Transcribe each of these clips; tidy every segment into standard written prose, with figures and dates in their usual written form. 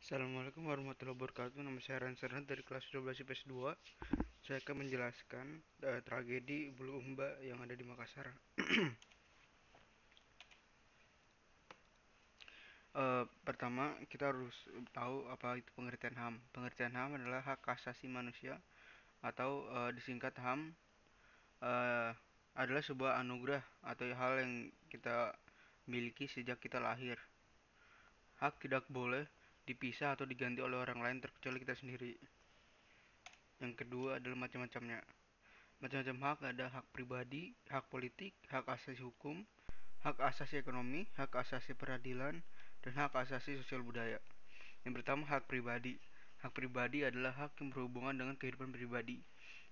Assalamualaikum warahmatullahi wabarakatuh. Nama saya Ranserhan dari kelas 12 IPS 2. Saya akan menjelaskan tragedi Bulukumba yang ada di Makassar. Pertama, kita harus tahu apa itu pengertian HAM. Pengertian HAM adalah hak asasi manusia atau disingkat HAM, adalah sebuah anugerah atau hal yang kita miliki sejak kita lahir. Hak tidak boleh dipisah atau diganti oleh orang lain terkecuali kita sendiri. Yang kedua adalah macam-macamnya. Macam-macam hak ada hak pribadi, hak politik, hak asasi hukum, hak asasi ekonomi, hak asasi peradilan, dan hak asasi sosial budaya. Yang pertama, hak pribadi. Hak pribadi adalah hak yang berhubungan dengan kehidupan pribadi,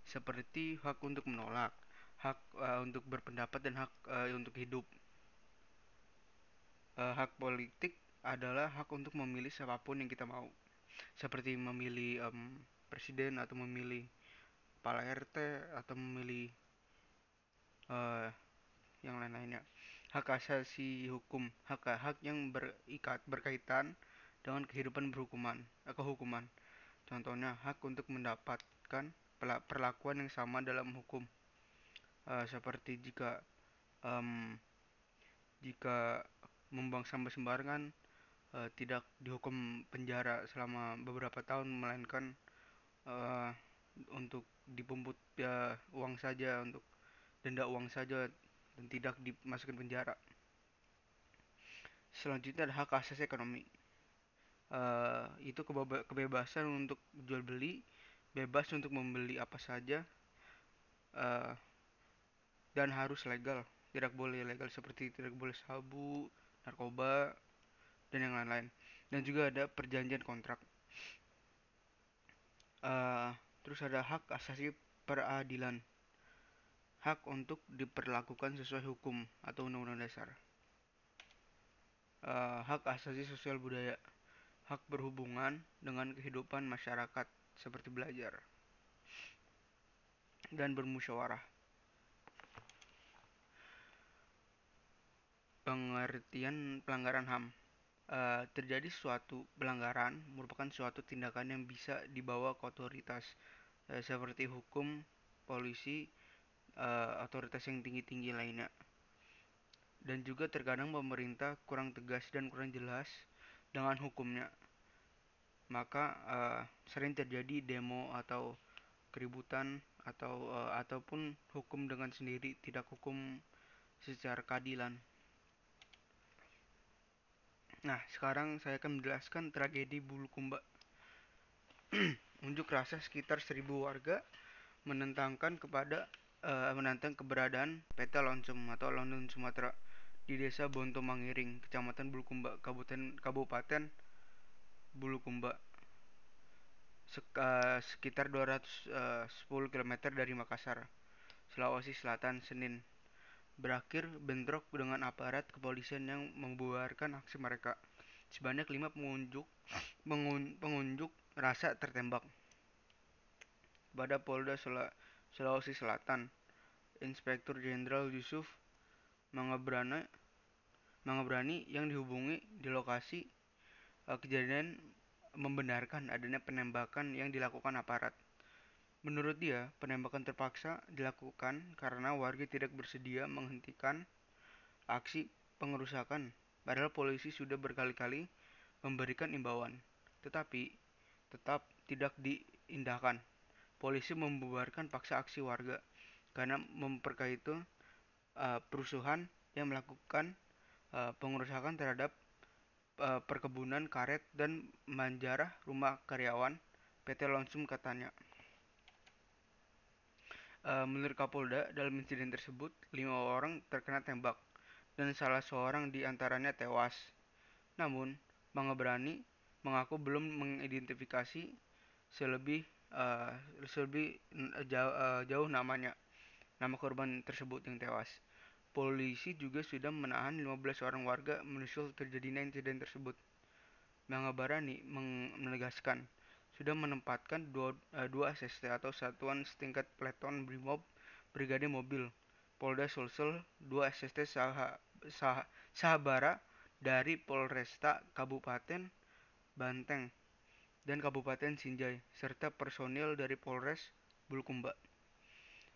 seperti hak untuk menolak, hak untuk berpendapat, dan hak untuk hidup. Hak politik adalah hak untuk memilih siapapun yang kita mau, seperti memilih presiden atau memilih kepala RT atau memilih eh, yang lain-lainnya. Hak asasi hukum, hak yang berkaitan dengan kehidupan kehukuman. Contohnya hak untuk mendapatkan perlakuan yang sama dalam hukum. Seperti em, jika membuang sampah sembarangan tidak dihukum penjara selama beberapa tahun, melainkan eh, untuk dipungut uang saja, untuk denda uang saja, dan tidak dimasukkan penjara. Selanjutnya ada hak asasi ekonomi. Itu kebebasan untuk jual beli, bebas untuk membeli apa saja, uh, dan harus legal. Tidak boleh ilegal, seperti tidak boleh sabu, narkoba, dan yang lain-lain. Dan juga ada perjanjian kontrak. Uh, Terus ada hak asasi peradilan, hak untuk diperlakukan sesuai hukum atau undang-undang dasar. Hak asasi sosial budaya, hak berhubungan dengan kehidupan masyarakat seperti belajar dan bermusyawarah. Pengertian pelanggaran HAM. Terjadi suatu pelanggaran merupakan suatu tindakan yang bisa dibawa ke otoritas, seperti hukum, polisi, otoritas yang tinggi-tinggi lainnya. Dan juga terkadang pemerintah kurang tegas dan kurang jelas dengan hukumnya. Maka sering terjadi demo atau keributan ataupun hukum dengan sendiri, tidak hukum secara keadilan. Nah, sekarang saya akan menjelaskan tragedi Bulukumba. Unjuk rasa sekitar 1.000 warga menentang keberadaan PT Lonsum atau London Sumatera di Desa Bonto Mangiring, Kecamatan Bulukumba, Kabupaten Bulukumba, sekitar 210 km dari Makassar, Sulawesi Selatan, Senin. Berakhir bentrok dengan aparat kepolisian yang membubarkan aksi mereka. Sebanyak 5 pengunjuk rasa tertembak. Pada Polda Sulawesi Selatan, Inspektur Jenderal Yusuf Mangabrani yang dihubungi di lokasi kejadian membenarkan adanya penembakan yang dilakukan aparat. Menurut dia, penembakan terpaksa dilakukan karena warga tidak bersedia menghentikan aksi pengerusakan, padahal polisi sudah berkali-kali memberikan imbauan, tetapi tetap tidak diindahkan. Polisi membubarkan paksa aksi warga karena memperkait perusuhan yang melakukan pengerusakan terhadap perkebunan karet dan menjarah rumah karyawan PT Lonsum, katanya. Menurut Kapolda, dalam insiden tersebut 5 orang terkena tembak dan salah seorang di antaranya tewas. Namun, Mangabrani mengaku belum mengidentifikasi selebih uh, selebih jauh nama korban tersebut yang tewas. Polisi juga sudah menahan 15 orang warga menyusul terjadinya insiden tersebut. Mangabrani menegaskan sudah menempatkan dua SST atau Satuan Setingkat Peleton Brimob Brigade Mobil Polda Sulsel, 2 SST Sahabara dari Polresta Kabupaten Banteng, dan Kabupaten Sinjai, serta personil dari Polres Bulukumba.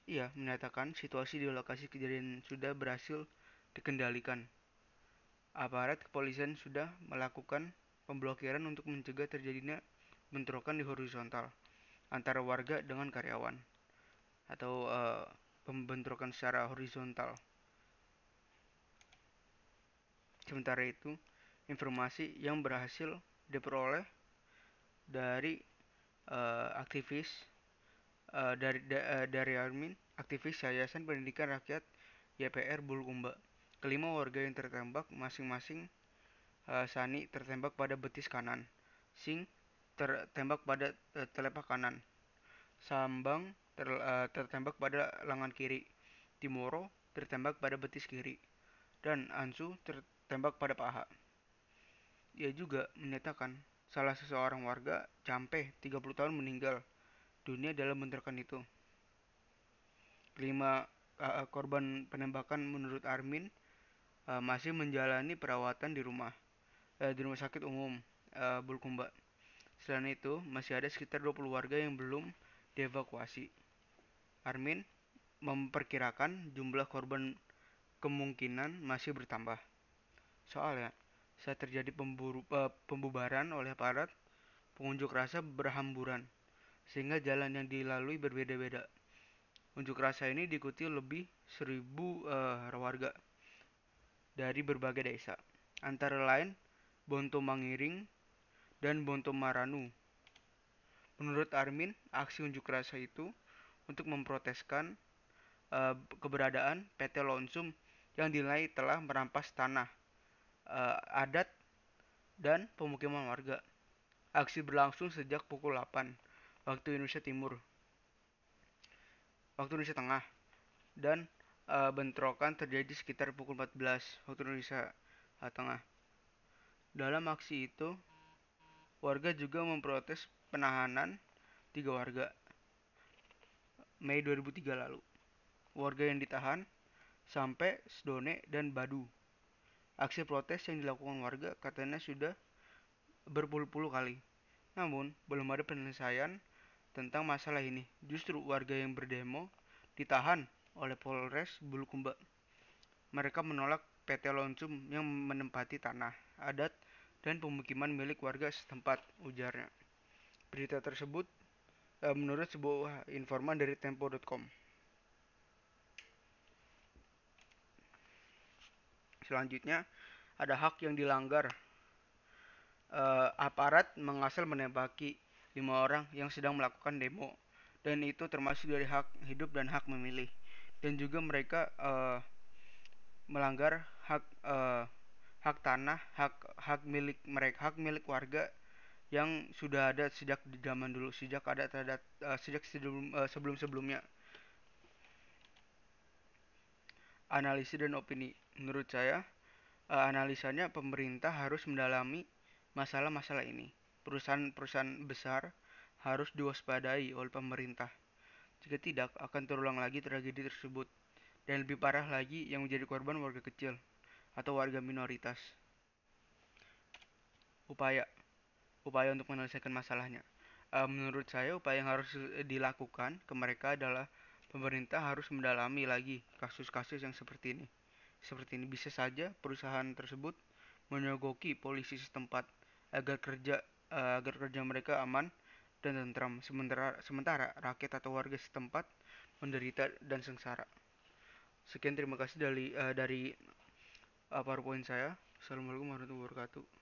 Ia menyatakan situasi di lokasi kejadian sudah berhasil dikendalikan. Aparat kepolisian sudah melakukan pemblokiran untuk mencegah terjadinya bentrokan di horizontal antara warga dengan karyawan atau pembentrokan secara horizontal. Sementara itu, informasi yang berhasil diperoleh dari aktivis dari Armin, aktivis Yayasan Pendidikan Rakyat YPR Bulukumba. Kelima warga yang tertembak masing-masing Sani tertembak pada betis kanan, Sing tertembak pada telapak kanan, Sambang tertembak pada lengan kiri, Timoro tertembak pada betis kiri, dan Ansu tertembak pada paha. Ia juga menyatakan salah seseorang warga Campe 30 tahun meninggal dunia dalam bentrokan itu. Kelima korban penembakan menurut Armin masih menjalani perawatan di rumah sakit umum Bulukumba. Selain itu, masih ada sekitar 20 warga yang belum dievakuasi. Armin memperkirakan jumlah korban kemungkinan masih bertambah. Soalnya, saat terjadi pembubaran oleh aparat, pengunjuk rasa berhamburan, sehingga jalan yang dilalui berbeda-beda. Unjuk rasa ini diikuti lebih 1.000 warga dari berbagai desa, antara lain Bonto Mangiring dan Bonto Maranu. Menurut Armin, aksi unjuk rasa itu untuk memproteskan keberadaan PT Lonsum yang dinilai telah merampas tanah adat dan pemukiman warga. Aksi berlangsung sejak pukul 8 waktu Indonesia Timur, waktu Indonesia Tengah, dan bentrokan terjadi sekitar pukul 14 waktu Indonesia Tengah. Dalam aksi itu, warga juga memprotes penahanan 3 warga Mei 2003 lalu. Warga yang ditahan sampai Sdone dan Badu. Aksi protes yang dilakukan warga katanya sudah berpuluh-puluh kali. Namun, belum ada penyelesaian tentang masalah ini. Justru warga yang berdemo ditahan oleh Polres Bulukumba. Mereka menolak PT Lonsum yang menempati tanah adat dan pemukiman milik warga setempat, ujarnya. Berita tersebut menurut sebuah informan dari Tempo.com. Selanjutnya, ada hak yang dilanggar. Aparat mengasal menembaki 5 orang yang sedang melakukan demo, dan itu termasuk dari hak hidup dan hak memilih. Dan juga mereka melanggar hak tanah, hak milik mereka, hak milik warga yang sudah ada sejak di zaman dulu, sejak sebelum-sebelumnya. Analisis dan opini. Menurut saya, analisanya pemerintah harus mendalami masalah-masalah ini. Perusahaan-perusahaan besar harus diwaspadai oleh pemerintah. Jika tidak, akan terulang lagi tragedi tersebut. Dan lebih parah lagi yang menjadi korban warga kecil atau warga minoritas. Upaya upaya untuk menyelesaikan masalahnya. Menurut saya, upaya yang harus dilakukan ke mereka adalah pemerintah harus mendalami lagi kasus-kasus yang seperti ini. Seperti ini bisa saja perusahaan tersebut menyogoki polisi setempat agar kerja mereka aman dan tentram, sementara rakyat atau warga setempat menderita dan sengsara. Sekian, terima kasih dari PowerPoint saya. Assalamualaikum warahmatullahi wabarakatuh.